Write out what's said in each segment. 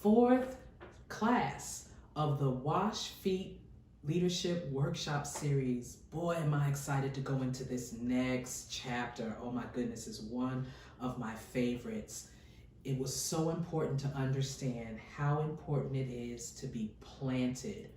fourth class of the Wash Feet Leadership Workshop Series. Boy, am I excited to go into this next chapter. Oh my goodness, it's one of my favorites. It was so important to understand how important it is to be planted,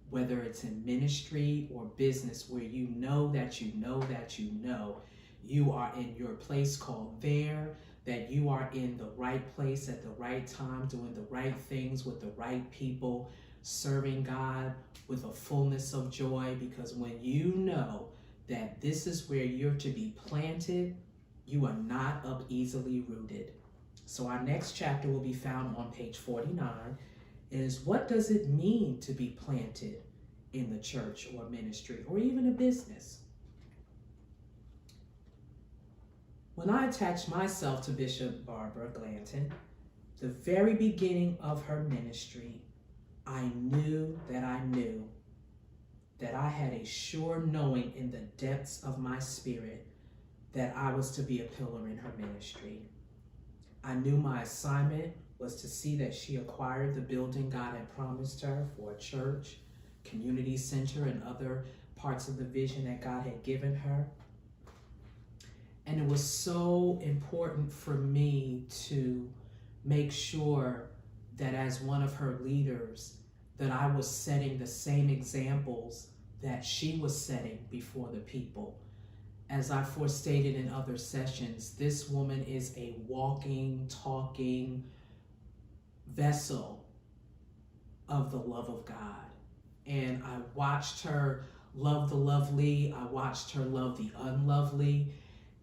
whether it's in ministry or business, where you know that you know that you know you are in your place called there, that you are in the right place at the right time, doing the right things with the right people, serving God with a fullness of joy. Because when you know that this is where you're to be planted, you are not up easily rooted. So our next chapter will be found on page 49, is what does it mean to be planted in the church or ministry or even a business? When I attached myself to Bishop Barbara Glanton, the very beginning of her ministry, I knew that I had a sure knowing in the depths of my spirit that I was to be a pillar in her ministry. I knew my assignment was to see that she acquired the building God had promised her for a church, community center, and other parts of the vision that God had given her. And it was so important for me to make sure that as one of her leaders, that I was setting the same examples that she was setting before the people. As I forestated in other sessions, this woman is a walking, talking vessel of the love of God. And I watched her love the lovely. I watched her love the unlovely.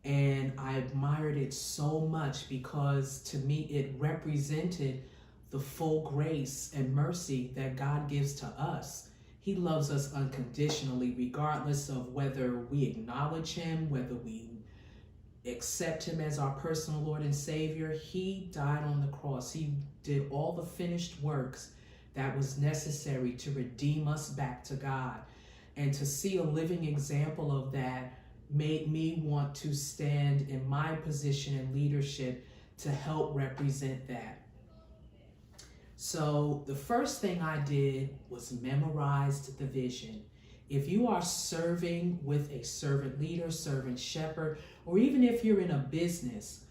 And I admired it so much because to me it represented the full grace and mercy that God gives to us. He loves us unconditionally, regardless of whether we acknowledge him, whether we accept him as our personal Lord and Savior. He died on the cross. He did all the finished works that was necessary to redeem us back to God. And to see a living example of that made me want to stand in my position in leadership to help represent that. So the first thing I did was memorized the vision. If you are serving with a servant leader, servant shepherd, or even if you're in a business,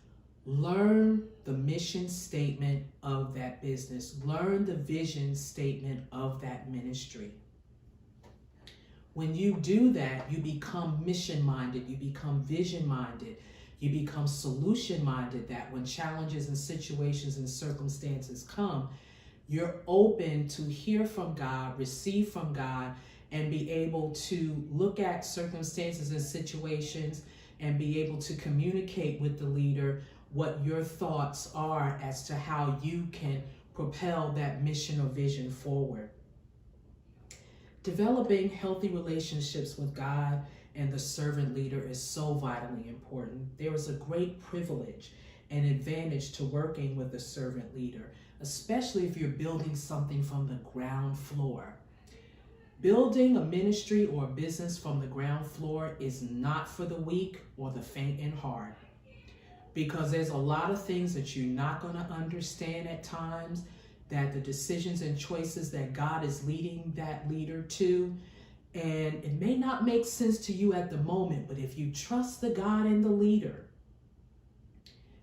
learn the mission statement of that business. Learn the vision statement of that ministry. When you do that, you become mission-minded, you become vision-minded, you become solution-minded, that when challenges and situations and circumstances come, you're open to hear from God, receive from God, and be able to look at circumstances and situations and be able to communicate with the leader what your thoughts are as to how you can propel that mission or vision forward. Developing healthy relationships with God and the servant leader is so vitally important. There is a great privilege and advantage to working with a servant leader, especially if you're building something from the ground floor. Building a ministry or a business from the ground floor is not for the weak or the faint in heart, because there's a lot of things that you're not going to understand at times, that the decisions and choices that God is leading that leader to, and it may not make sense to you at the moment, but if you trust the God in the leader,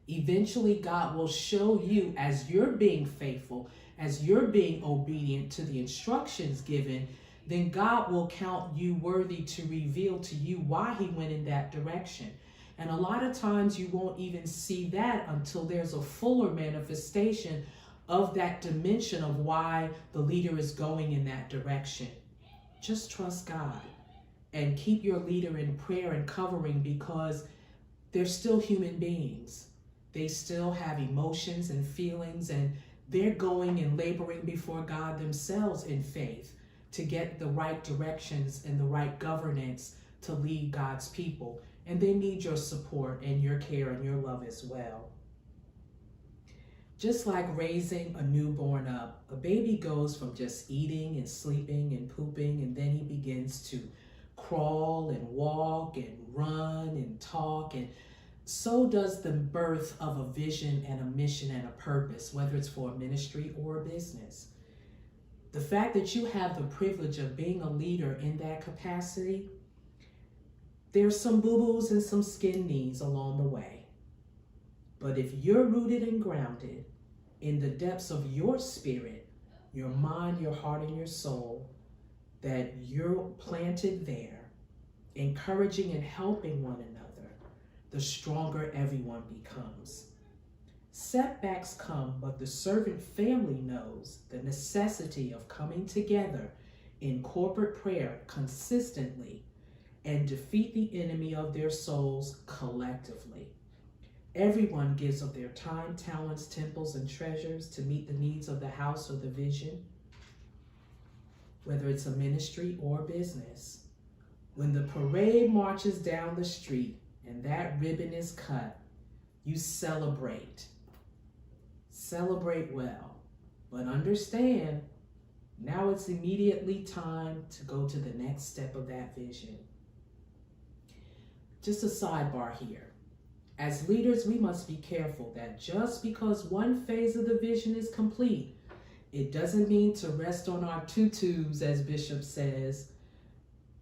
eventually God will show you, as you're being faithful, as you're being obedient to the instructions given, then God will count you worthy to reveal to you why he went in that direction. And a lot of times you won't even see that until there's a fuller manifestation of that dimension of why the leader is going in that direction. Just trust God and keep your leader in prayer and covering, because they're still human beings. They still have emotions and feelings, and they're going and laboring before God themselves in faith to get the right directions and the right governance to lead God's people. And they need your support and your care and your love as well. Just like raising a newborn up, a baby goes from just eating and sleeping and pooping, and then he begins to crawl and walk and run and talk. And so does the birth of a vision and a mission and a purpose, whether it's for a ministry or a business. The fact that you have the privilege of being a leader in that capacity, there's some boo-boos and some skin knees along the way. But if you're rooted and grounded in the depths of your spirit, your mind, your heart, and your soul, that you're planted there, encouraging and helping one another, the stronger everyone becomes. Setbacks come, but the servant family knows the necessity of coming together in corporate prayer consistently and defeat the enemy of their souls collectively. Everyone gives of their time, talents, temples, and treasures to meet the needs of the house or the vision, whether it's a ministry or business. When the parade marches down the street and that ribbon is cut, you celebrate. Celebrate well, but understand, now it's immediately time to go to the next step of that vision. Just a sidebar here. As leaders, we must be careful that just because one phase of the vision is complete, it doesn't mean to rest on our tutus, as Bishop says,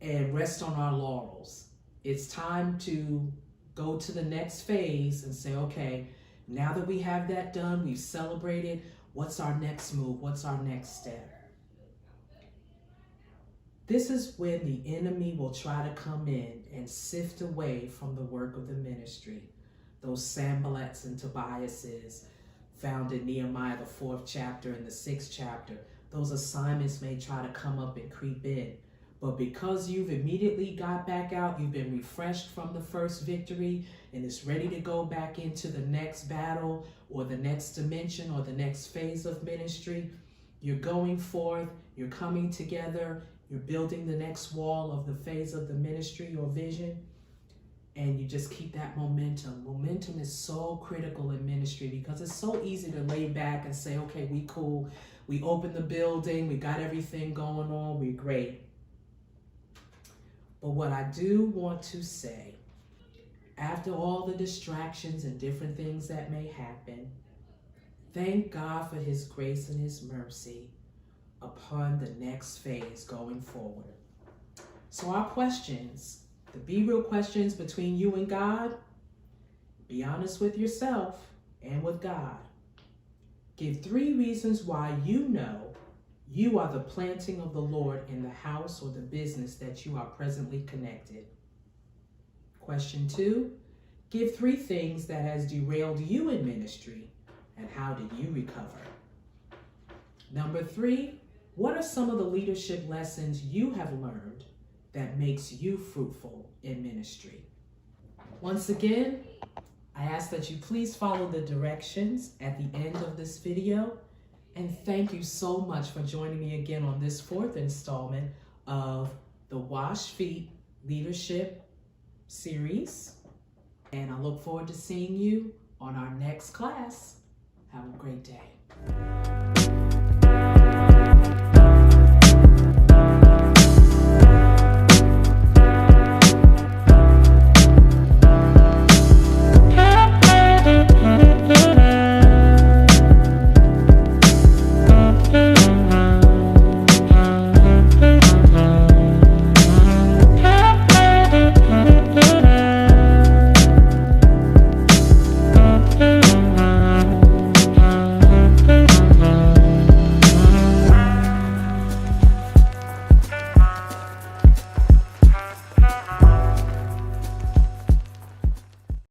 and rest on our laurels. It's time to go to the next phase and say, okay, now that we have that done, we've celebrated, what's our next move? What's our next step? This is when the enemy will try to come in and sift away from the work of the ministry. Those Sanballats and Tobiases found in Nehemiah, the 4th chapter and the 6th chapter. Those assignments may try to come up and creep in. But because you've immediately got back out, you've been refreshed from the first victory, and it's ready to go back into the next battle or the next dimension or the next phase of ministry, you're going forth, you're coming together, you're building the next wall of the phase of the ministry or vision, and you just keep that momentum. Momentum is so critical in ministry because it's so easy to lay back and say, okay, we cool, we opened the building, we got everything going on, we're great. But what I do want to say, after all the distractions and different things that may happen, thank God for his grace and his mercy upon the next phase going forward. So our questions, the Be Real questions between you and God, be honest with yourself and with God. Give 3 reasons why you know you are the planting of the Lord in the house or the business that you are presently connected. Question 2, give 3 things that has derailed you in ministry, and how did you recover? Number 3, what are some of the leadership lessons you have learned that makes you fruitful in ministry? Once again, I ask that you please follow the directions at the end of this video. And thank you so much for joining me again on this 4th installment of the Wash Feet Leadership series. And I look forward to seeing you on our next class. Have a great day.